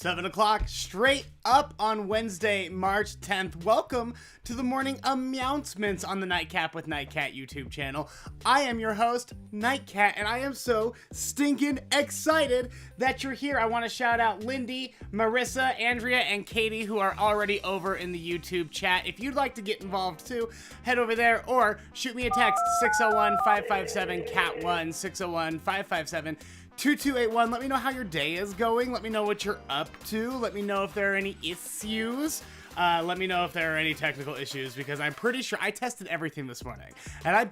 7 o'clock straight up on Wednesday, March 10th. Welcome to the Morning aMEOWncements on the Nightcap with Nightcat YouTube channel. I am your host, Nightcat, and I am so stinking excited that you're here. I want to shout out Lindy, Marissa, Andrea, and Katie, who are already over in the YouTube chat. If you'd like to get involved too, head over there or shoot me a text, 601-557-CAT1, 601-557-2281. Let me know how your day is going. Let me know what you're up to. Let me know if there are any issues. Let me know if there are any technical issues, because I'm pretty sure I tested everything this morning, and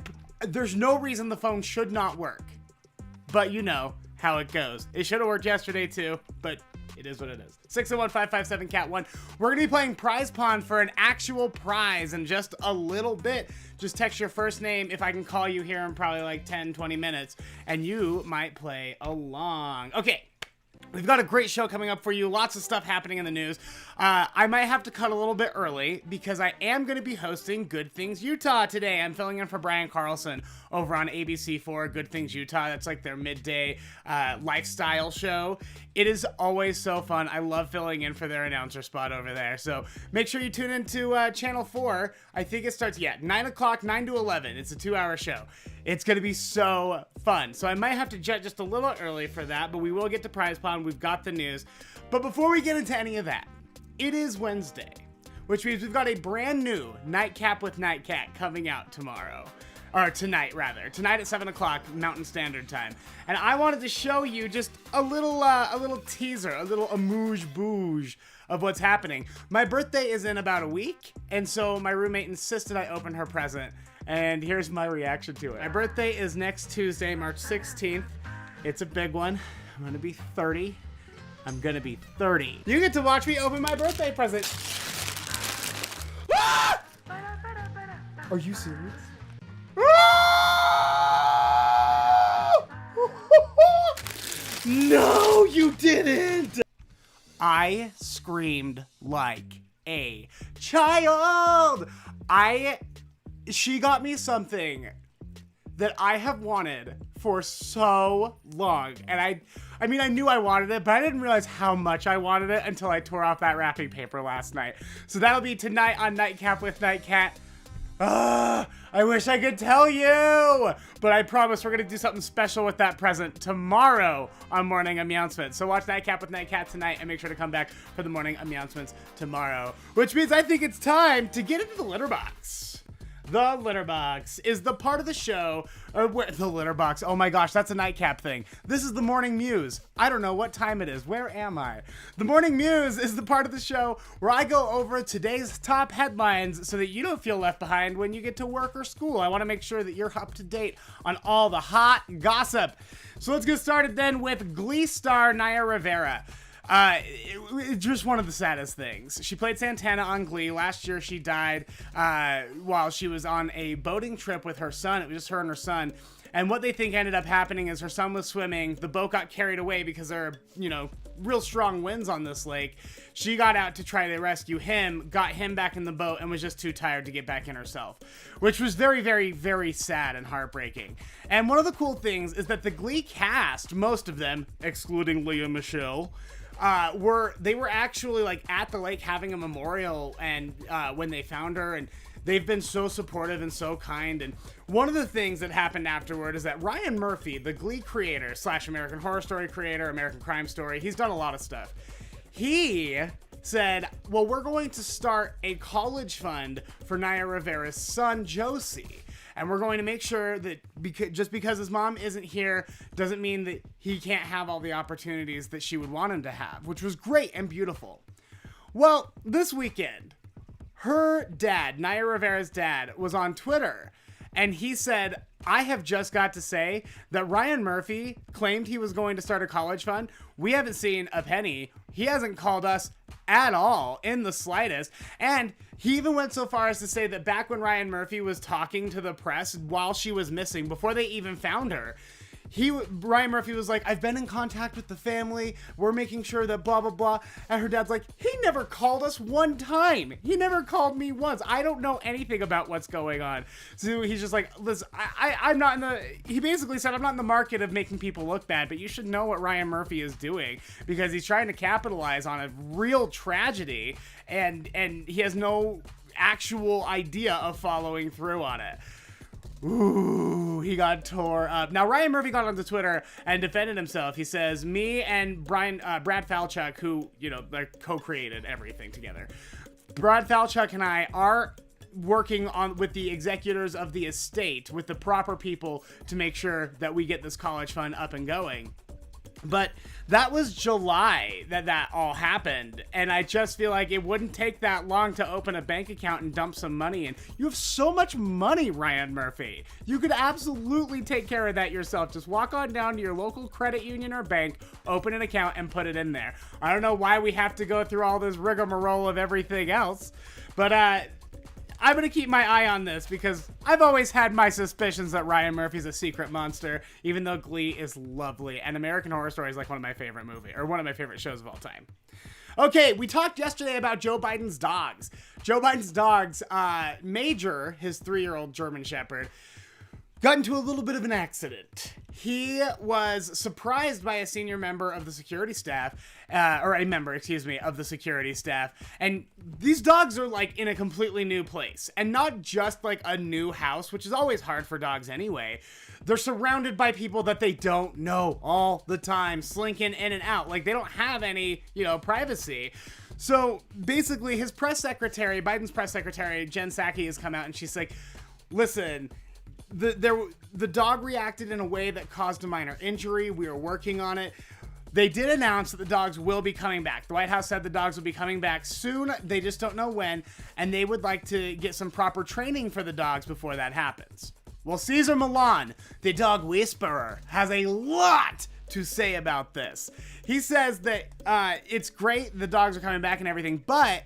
there's no reason the phone should not work. But you know how it goes. It should have worked yesterday too, but it is what it is. 601-557-CAT1. We're gonna be playing Prize Pond for an actual prize in just a little bit. Just text your first name if I can call you here in probably like 10-20 minutes, and you might play along. Okay. We've got a great show coming up for you. Lots of stuff happening in the news. I might have to cut a little bit early because I am going to be hosting Good Things Utah today. I'm filling in for Brian Carlson over on ABC4, Good Things Utah. That's like their midday lifestyle show. It is always so fun. I love filling in for their announcer spot over there. So make sure you tune into Channel 4. I think it starts, 9 o'clock, 9 to 11. It's a 2-hour show. It's going to be so fun. So I might have to jet just a little early for that, but we will get to Prize Pond. We've got the news. But before we get into any of that, it is Wednesday, which means we've got a brand new Nightcap with Nightcat coming out tomorrow. Or tonight, rather. Tonight at 7 o'clock Mountain Standard Time. And I wanted to show you just a little teaser, a little amuse-bouche of what's happening. My birthday is in about a week, and so my roommate insisted I open her present, and here's my reaction to it. My birthday is next Tuesday, March 16th. It's a big one. I'm gonna be 30. I'm gonna be 30. You get to watch me open my birthday present. Ah! Are you serious? No, you didn't! I screamed like a child. She got me something that I have wanted for so long. And I mean, I knew I wanted it, but I didn't realize how much I wanted it until I tore off that wrapping paper last night. So that'll be tonight on Nightcap with Nightcat. I wish I could tell you, but I promise we're gonna do something special with that present tomorrow on Morning aMEOWncements. So watch Nightcap with Nightcat tonight and make sure to come back for the Morning aMEOWncements tomorrow, which means I think it's time to get into the litter box. The litter box is the part of the show, the litter box, oh my gosh, that's a Nightcap thing. This is the Morning Mews. I don't know what time it is. Where am I? The Morning Mews is the part of the show where I go over today's top headlines so that you don't feel left behind when you get to work or school. I want to make sure that you're up to date on all the hot gossip. So let's get started then with Glee star Naya Rivera. It's just one of the saddest things. She played Santana on Glee. Last year she died while she was on a boating trip with her son. It was just her and her son. And what they think ended up happening is her son was swimming. The boat got carried away because there are, real strong winds on this lake. She got out to try to rescue him, got him back in the boat, and was just too tired to get back in herself, which was very, very, very sad and heartbreaking. And one of the cool things is that the Glee cast, most of them, excluding Leah Michelle, they were actually like at the lake having a memorial, and when they found her, and they've been so supportive and so kind. And one of the things that happened afterward is that Ryan Murphy, the Glee creator / American Horror Story creator, American Crime Story, he's done a lot of stuff. He said, well, we're going to start a college fund for Naya Rivera's son, Josie. And we're going to make sure that just because his mom isn't here doesn't mean that he can't have all the opportunities that she would want him to have, which was great and beautiful. Well, this weekend, her dad, Naya Rivera's dad, was on Twitter, and he said, I have just got to say that Ryan Murphy claimed he was going to start a college fund. We haven't seen a penny. He hasn't called us at all in the slightest. And he even went so far as to say that back when Ryan Murphy was talking to the press while she was missing, before they even found her, Ryan Murphy was like, I've been in contact with the family. We're making sure that blah, blah, blah. And her dad's like, he never called us one time. He never called me once. I don't know anything about what's going on. So he's just like, listen, I'm not in the, he basically said, I'm not in the market of making people look bad, but you should know what Ryan Murphy is doing because he's trying to capitalize on a real tragedy and he has no actual idea of following through on it. Ooh, he got tore up. Now, Ryan Murphy got onto Twitter and defended himself. He says, me and Brad Falchuk, who, they co-created everything together. Brad Falchuk and I are working on with the executors of the estate, with the proper people to make sure that we get this college fund up and going. But that was July that all happened, and I just feel like it wouldn't take that long to open a bank account and dump some money in. You have so much money, Ryan Murphy. You could absolutely take care of that yourself. Just walk on down to your local credit union or bank, open an account, and put it in there. I don't know why we have to go through all this rigmarole of everything else, but I'm going to keep my eye on this because I've always had my suspicions that Ryan Murphy's a secret monster, even though Glee is lovely. And American Horror Story is like one of my favorite one of my favorite shows of all time. Okay, we talked yesterday about Joe Biden's dogs. Joe Biden's dogs, Major, his 3-year-old German Shepherd, got into a little bit of an accident. He was surprised by a senior member of the security staff, of the security staff. And these dogs are like in a completely new place and not just like a new house, which is always hard for dogs anyway. They're surrounded by people that they don't know all the time, slinking in and out. Like they don't have any, privacy. So basically his Biden's press secretary, Jen Psaki, has come out and she's like, listen, the dog reacted in a way that caused a minor injury. We are working on it. They did announce that the dogs will be coming back. The White House said the dogs will be coming back soon. They just don't know when. And they would like to get some proper training for the dogs before that happens. Well, Cesar Milan, the dog whisperer, has a lot to say about this. He says that it's great the dogs are coming back and everything, but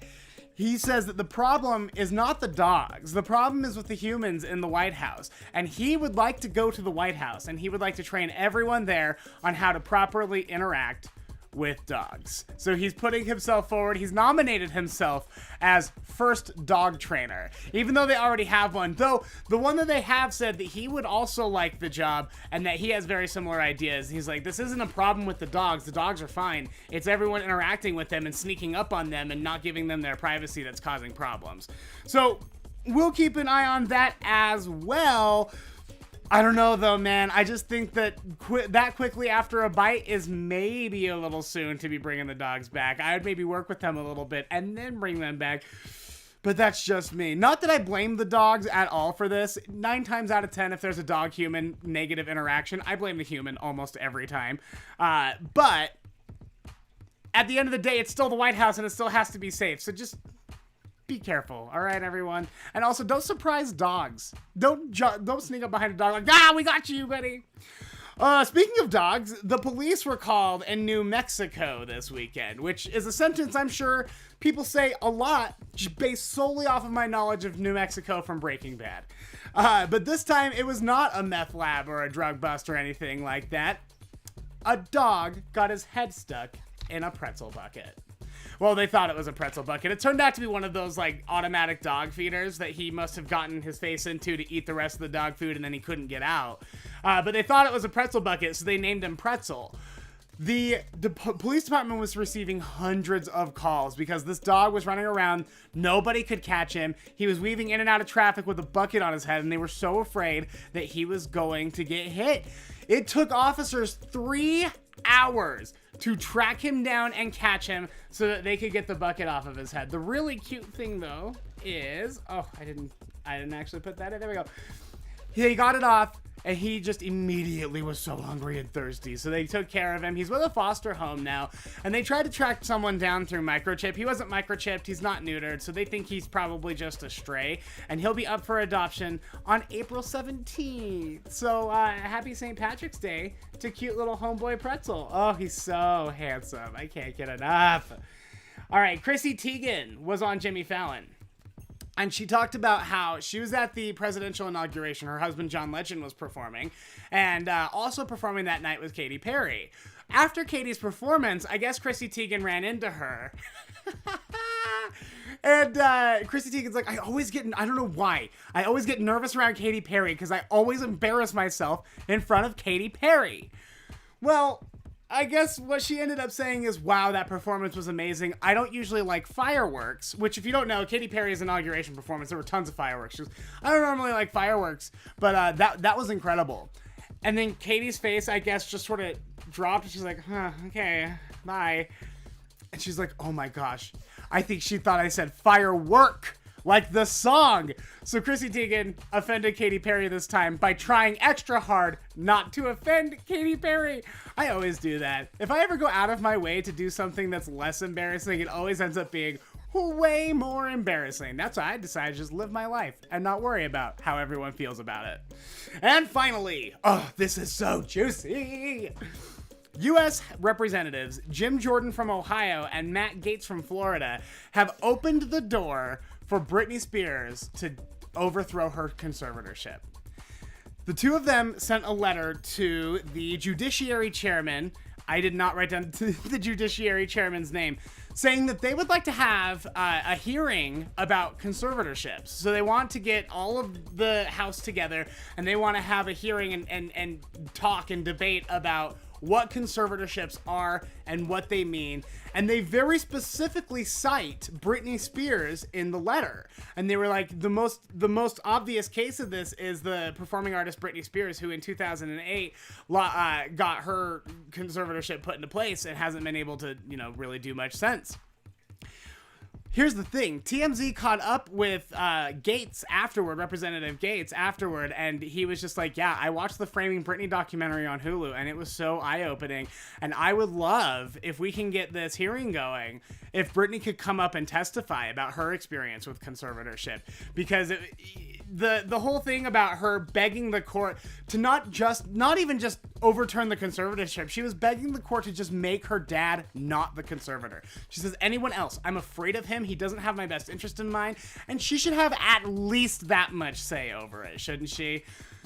he says that the problem is not the dogs. The problem is with the humans in the White House. And he would like to go to the White House and he would like to train everyone there on how to properly interact with dogs. So he's putting himself forward. He's nominated himself as first dog trainer, even though they already have one. Though the one that they have said that he would also like the job and that he has very similar ideas. He's like, this isn't a problem with the dogs. The dogs are fine. It's everyone interacting with them and sneaking up on them and not giving them their privacy that's causing problems. So we'll keep an eye on that as well. I don't know though, man. I just think that that quickly after a bite is maybe a little soon to be bringing the dogs back. I would maybe work with them a little bit and then bring them back. But that's just me. Not that I blame the dogs at all for this. 9 times out of 10, if there's a dog-human negative interaction, I blame the human almost every time. But at the end of the day, it's still the White House and it still has to be safe. So just be careful, all right, everyone? And also, don't surprise dogs. Don't sneak up behind a dog like, we got you, buddy. Speaking of dogs, the police were called in New Mexico this weekend, which is a sentence I'm sure people say a lot based solely off of my knowledge of New Mexico from Breaking Bad. But this time, it was not a meth lab or a drug bust or anything like that. A dog got his head stuck in a pretzel bucket. Well, they thought it was a pretzel bucket. It turned out to be one of those like automatic dog feeders that he must have gotten his face into to eat the rest of the dog food and then he couldn't get out. But they thought it was a pretzel bucket, so they named him Pretzel. The police department was receiving hundreds of calls because this dog was running around. Nobody could catch him. He was weaving in and out of traffic with a bucket on his head, and they were so afraid that he was going to get hit. It took officers 3 hours to track him down and catch him so that they could get the bucket off of his head. The really cute thing, though, is... Oh, I didn't actually put that in. There we go. He got it off, and he just immediately was so hungry and thirsty. So they took care of him. He's with a foster home now, and they tried to track someone down through microchip. He wasn't microchipped. He's not neutered, so they think he's probably just a stray, and he'll be up for adoption on April 17th. So happy St. Patrick's Day to cute little homeboy Pretzel. Oh, he's so handsome. I can't get enough. All right, Chrissy Teigen was on Jimmy Fallon. And she talked about how she was at the presidential inauguration. Her husband, John Legend, was performing. And also performing that night was Katy Perry. After Katy's performance, I guess Chrissy Teigen ran into her. And Chrissy Teigen's like, I don't know why. I always get nervous around Katy Perry because I always embarrass myself in front of Katy Perry. Well, I guess what she ended up saying is, wow, that performance was amazing. I don't usually like fireworks, which if you don't know, Katy Perry's inauguration performance, there were tons of fireworks. She goes, I don't normally like fireworks, but that was incredible. And then Katy's face, I guess, just sort of dropped. And she's like, okay, bye. And she's like, oh my gosh. I think she thought I said firework, like the song. So Chrissy Teigen offended Katy Perry this time by trying extra hard not to offend Katy Perry. I always do that. If I ever go out of my way to do something that's less embarrassing, it always ends up being way more embarrassing. That's why I decided to just live my life and not worry about how everyone feels about it. And finally, oh, this is so juicy. U.S. Representatives Jim Jordan from Ohio and Matt Gaetz from Florida have opened the door for Britney Spears to overthrow her conservatorship. The two of them sent a letter to the Judiciary Chairman. I did not write down the Judiciary Chairman's name, saying that they would like to have a hearing about conservatorships. So they want to get all of the House together and they want to have a hearing and talk and debate about what conservatorships are and what they mean. And they very specifically cite Britney Spears in the letter. And they were like, the most obvious case of this is the performing artist Britney Spears, who in 2008 got her conservatorship put into place and hasn't been able to, really do much since. Here's the thing. TMZ caught up with Gaetz afterward, Representative Gaetz afterward, and he was just like, yeah, I watched the Framing Britney documentary on Hulu, and it was so eye-opening, and I would love, if we can get this hearing going, if Britney could come up and testify about her experience with conservatorship, because the whole thing about her begging the court to not even just overturn the conservatorship, she was begging the court to just make her dad not the conservator. She says, anyone else, I'm afraid of him. He doesn't have my best interest in mind, and she should have at least that much say over it, shouldn't she?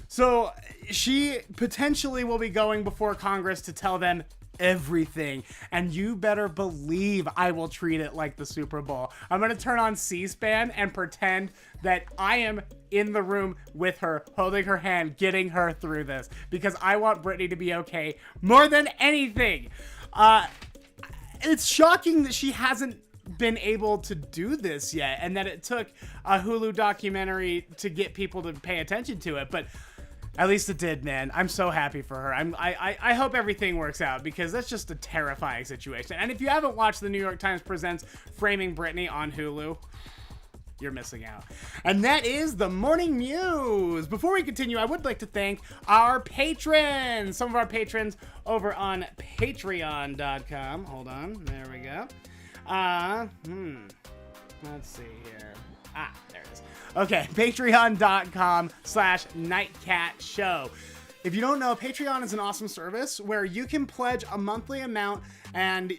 So she potentially will be going before Congress to tell them everything, and you better believe I will treat it like the Super Bowl. I'm gonna turn on C-SPAN and pretend that I am in the room with her, holding her hand, getting her through this, because I want Britney to be okay more than anything. It's shocking that she hasn't been able to do this yet, and that it took a Hulu documentary to get people to pay attention to it, but at least it did, man. I'm so happy for her. I hope everything works out, because that's just a terrifying situation. And if you haven't watched the New York Times Presents Framing Britney on Hulu, you're missing out. And that is the Morning Mews. Before we continue, I would like to thank our patrons. Some of our patrons over on patreon.com. Hold on. There we go. Let's see here. There it is. Okay, patreon.com/Nightcat Show. If you don't know, Patreon is an awesome service where you can pledge a monthly amount, and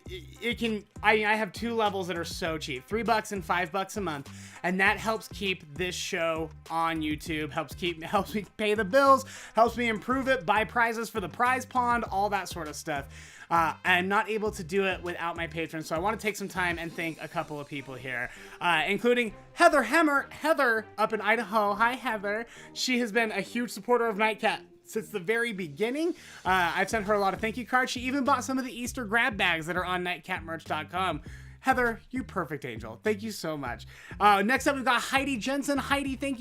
I have two levels that are so cheap, $3 and $5 a month, and that helps keep this show on YouTube, helps me pay the bills, helps me improve it, buy prizes for the prize pond, all that sort of stuff. I'm not able to do it without my patrons, so I want to take some time and thank a couple of people here, including Heather up in Idaho. Hi, Heather. She has been a huge supporter of Nightcat since the very beginning. I've sent her a lot of thank you cards. She even bought some of the Easter grab bags that are on nightcatmerch.com. Heather, you perfect angel. Thank you so much. Next up, we've got Heidi Jensen. Heidi, thank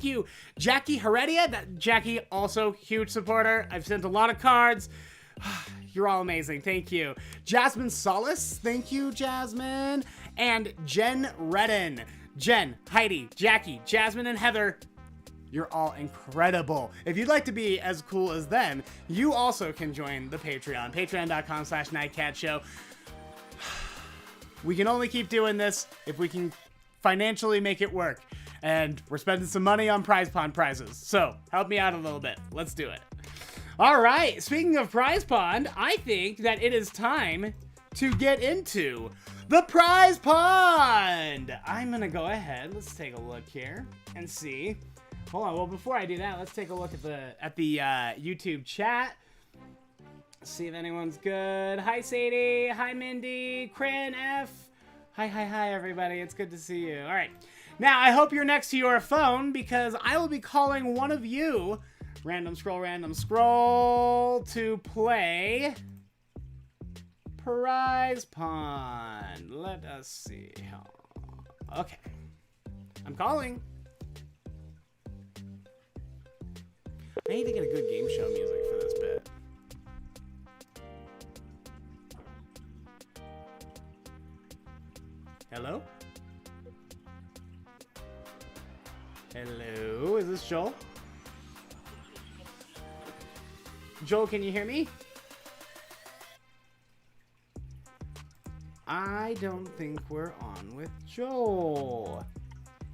you. Jackie Heredia. Jackie, also huge supporter. I've sent a lot of cards. You're all amazing. Thank you. Jasmine Solace. Thank you, Jasmine. And Jen Redden. Jen, Heidi, Jackie, Jasmine, and Heather, you're all incredible. If you'd like to be as cool as them, you also can join the Patreon. Patreon.com/Nightcat Show. We can only keep doing this if we can financially make it work. And we're spending some money on prize pond prizes. So help me out a little bit. Let's do it. All right. Speaking of prize pond, I think that it is time to get into the prize pond. I'm gonna go ahead. Let's take a look here and see. Hold on. Well, before I do that, let's take a look at the YouTube chat. See if anyone's good. Hi, Sadie. Hi, Mindy. Cran F. Hi, everybody. It's good to see you. All right. Now, I hope you're next to your phone because I will be calling one of you, random scroll, to play Prize Pond. Let us see. Okay. I'm calling. I need to get a good game show music for this bit. Hello? Hello, is this Joel? Joel, can you hear me? I don't think we're on with Joel.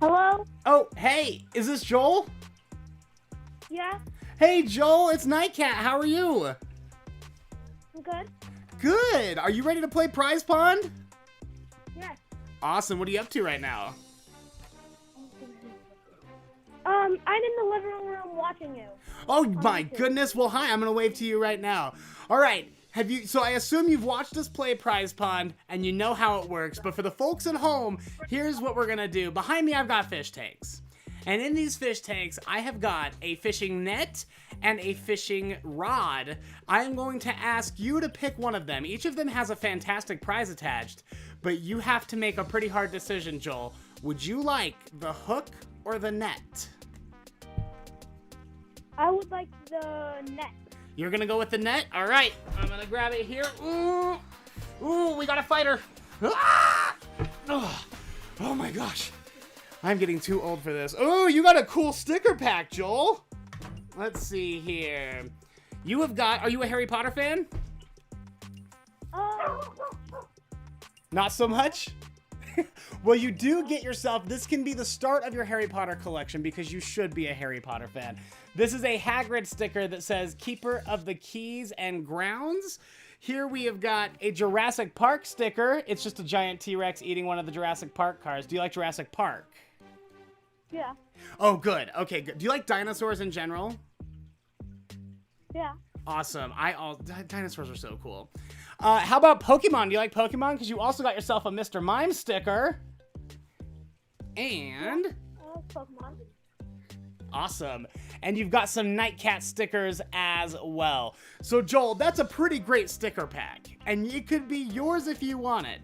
Hello? Oh, hey, is this Joel? Yeah? Hey, Joel, it's Nightcat. How are you? I'm good. Good. Are you ready to play Prize Pond? Yes. Awesome. What are you up to right now? I'm in the living room watching you. Oh my goodness. Well, hi. I'm going to wave to you right now. All right. So I assume you've watched us play Prize Pond and you know how it works. But for the folks at home, here's what we're going to do. Behind me, I've got fish tanks. And in these fish tanks, I have got a fishing net and a fishing rod. I am going to ask you to pick one of them. Each of them has a fantastic prize attached, but you have to make a pretty hard decision, Joel. Would you like the hook or the net? I would like the net. You're gonna go with the net? All right, I'm gonna grab it here. Ooh, we got a fighter. Ah! Oh my gosh. I'm getting too old for this. Oh, you got a cool sticker pack, Joel. Let's see here. You have got, are you a Harry Potter fan? Not so much? Well, you do get yourself, this can be the start of your Harry Potter collection because you should be a Harry Potter fan. This is a Hagrid sticker that says Keeper of the Keys and Grounds. Here we have got a Jurassic Park sticker. It's just a giant T-Rex eating one of the Jurassic Park cars. Do you like Jurassic Park? Yeah. Oh, good. Okay, good. Do you like dinosaurs in general? Yeah. Awesome. Dinosaurs are so cool. How about Pokemon? Do you like Pokemon? Because you also got yourself a Mr. Mime sticker. And... Pokemon. Awesome. And you've got some Nightcat stickers as well. So, Joel, that's a pretty great sticker pack. And it could be yours if you want it.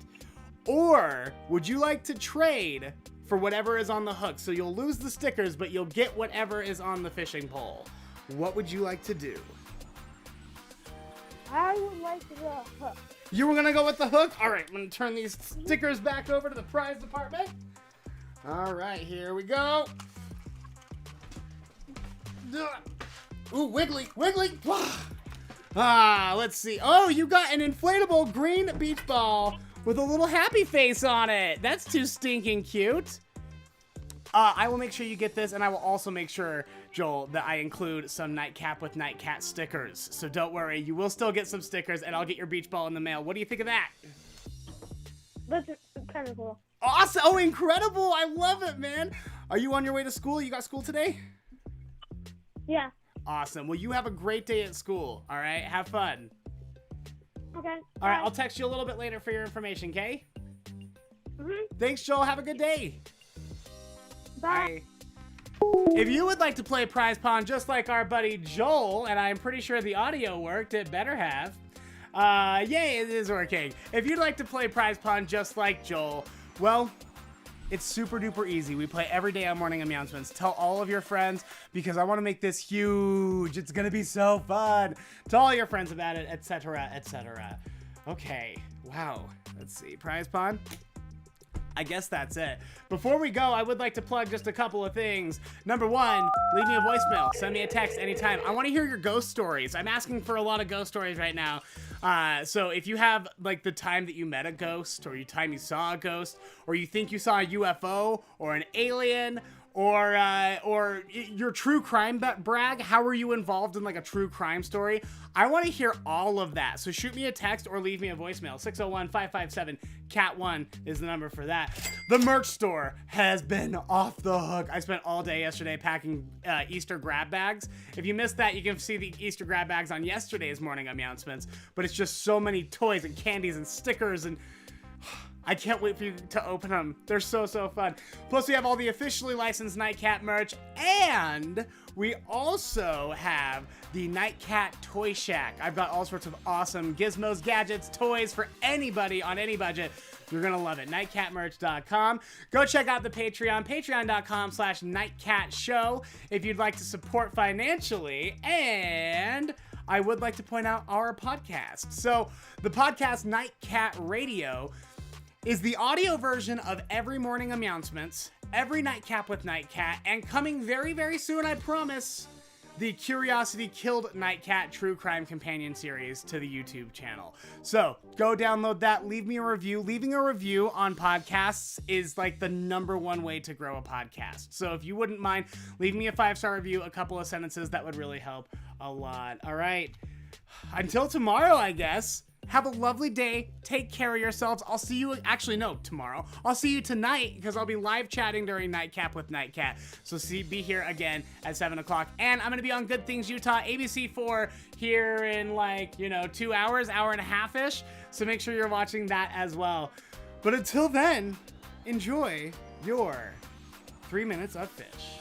Or would you like to trade for whatever is on the hook? So you'll lose the stickers, but you'll get whatever is on the fishing pole. What would you like to do? I would like the hook. You were going to go with the hook? All right, I'm going to turn these stickers back over to the prize department. All right, here we go. Ooh, wiggly. Let's see. Oh, you got an inflatable green beach ball with a little happy face on it. That's too stinking cute. I will make sure you get this, and I will also make sure, Joel, that I include some Nightcap with Nightcat stickers. So don't worry, you will still get some stickers, and I'll get your beach ball in the mail. What do you think of that? That's kind of cool. Awesome. Oh, incredible. I love it, man. Are you on your way to school? You got school today? Yeah. Awesome. Well, you have a great day at school. All right. Have fun. Okay. All right. I'll text you a little bit later for your information, okay? Mm-hmm. Thanks, Joel. Have a good day. Bye. If you would like to play Prize Pond just like our buddy Joel, and I'm pretty sure the audio worked, it better have. Yay, it is working. If you'd like to play Prize Pond just like Joel, well, it's super duper easy. We play every day on Morning Announcements. Tell all of your friends because I want to make this huge. It's going to be so fun. Tell all your friends about it, etc., etc. Okay. Wow. Let's see. Prize Pond. I guess that's it. Before we go, I would like to plug just a couple of things. Number one, leave me a voicemail. Send me a text anytime. I want to hear your ghost stories. I'm asking for a lot of ghost stories right now. So if you have like the time that you met a ghost, or the time you saw a ghost, or you think you saw a UFO or an alien, or your true crime brag. How are you involved in like a true crime story? I want to hear all of that. So shoot me a text or leave me a voicemail. 601-557-CAT1 is the number for that. The merch store has been off the hook. I spent all day yesterday packing Easter grab bags. If you missed that, you can see the Easter grab bags on yesterday's morning announcements. But it's just so many toys and candies and stickers, and I can't wait for you to open them. They're so fun. Plus, we have all the officially licensed Nightcat merch, and we also have the Nightcat Toy Shack. I've got all sorts of awesome gizmos, gadgets, toys for anybody on any budget. You're gonna love it. Nightcatmerch.com. Go check out the Patreon, patreon.com/nightcatshow if you'd like to support financially. And I would like to point out our podcast. So the podcast Nightcat Radio is the audio version of every morning announcements, every Nightcap with Nightcat, and coming very soon, I promise, the Curiosity Killed Nightcat True Crime Companion series to the YouTube channel. So go download that, leave me a review. Leaving a review on podcasts is like the #1 way to grow a podcast. So if you wouldn't mind, leave me a 5-star review, a couple of sentences, that would really help a lot. All right, until tomorrow, I guess. Have a lovely day. Take care of yourselves. I'll see you, actually, no, tomorrow. I'll see you tonight because I'll be live chatting during Nightcap with Nightcat. So be here again at 7 o'clock. And I'm going to be on Good Things Utah, ABC4, here in 2 hours, hour and a half-ish. So make sure you're watching that as well. But until then, enjoy your 3 minutes of fish.